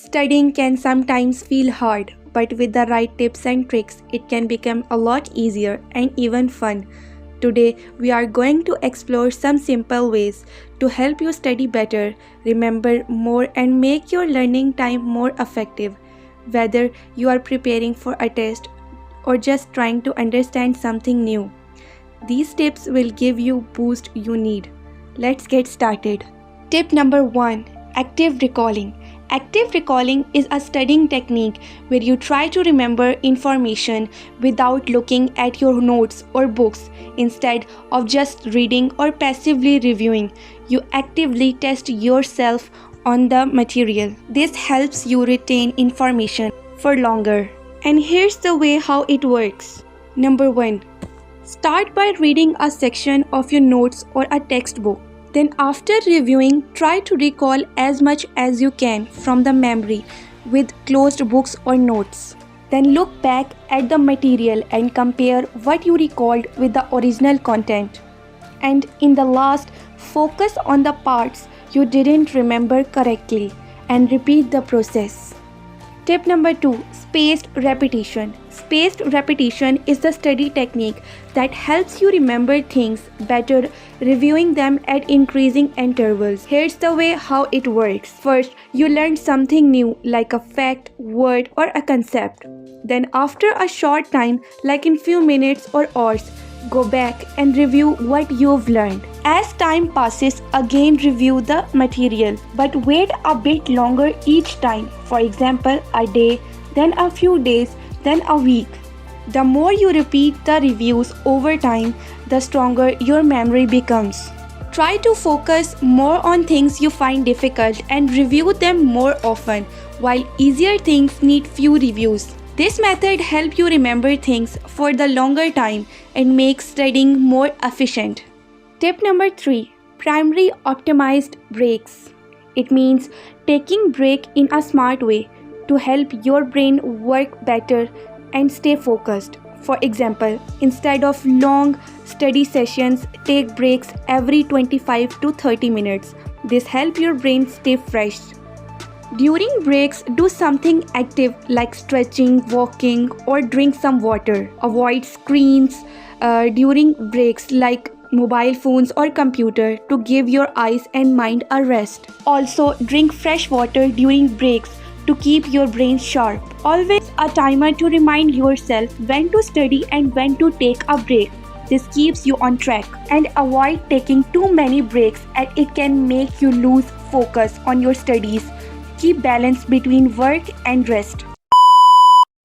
Studying can sometimes feel hard, but with the right tips and tricks, it can become a lot easier and even fun. Today, we are going to explore some simple ways to help you study better, remember more, and make your learning time more effective. Whether you are preparing for a test or just trying to understand something new, these tips will give you boost you need. Let's get started. Tip number 1. Active recalling. Active recalling is a studying technique where you try to remember information without looking at your notes or books. Instead of just reading or passively reviewing, you actively test yourself on the material. This helps you retain information for longer. And here's the way how it works. Number 1. Start by reading a section of your notes or a textbook. Then after reviewing, try to recall as much as you can from the memory with closed books or notes. Then look back at the material and compare what you recalled with the original content. And in the last, focus on the parts you didn't remember correctly and repeat the process. Tip number 2. Spaced repetition. Spaced repetition is the study technique that helps you remember things better, reviewing them at increasing intervals. Here's the way how it works. First, you learn something new like a fact, word, or a concept. Then after a short time, like in few minutes or hours, go back and review what you've learned. As time passes, again review the material, but wait a bit longer each time. For example, a day, then a few days, then a week. The more you repeat the reviews over time, the stronger your memory becomes. Try to focus more on things you find difficult and review them more often, while easier things need few reviews. This method helps you remember things for the longer time and makes studying more efficient. Tip number 3. Primary optimized breaks. It means taking break in a smart way to help your brain work better and stay focused. For example, instead of long study sessions, take breaks every 25 to 30 minutes. This helps your brain stay fresh. During breaks, do something active like stretching, walking, or drink some water. Avoid screens during breaks like mobile phones or computer to give your eyes and mind a rest. Also, drink fresh water during breaks to keep your brain sharp. Always a timer to remind yourself when to study and when to take a break. This keeps you on track. And avoid taking too many breaks as it can make you lose focus on your studies. Keep balance between work and rest.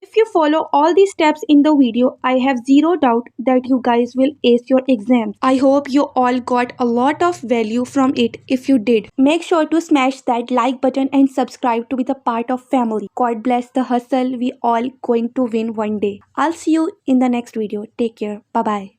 If you follow all these steps in the video, I have zero doubt that you guys will ace your exams. I hope you all got a lot of value from it. If you did, make sure to smash that like button and subscribe to be the part of family. God bless the hustle. We all going to win one day. I'll see you in the next video. Take care. Bye-bye.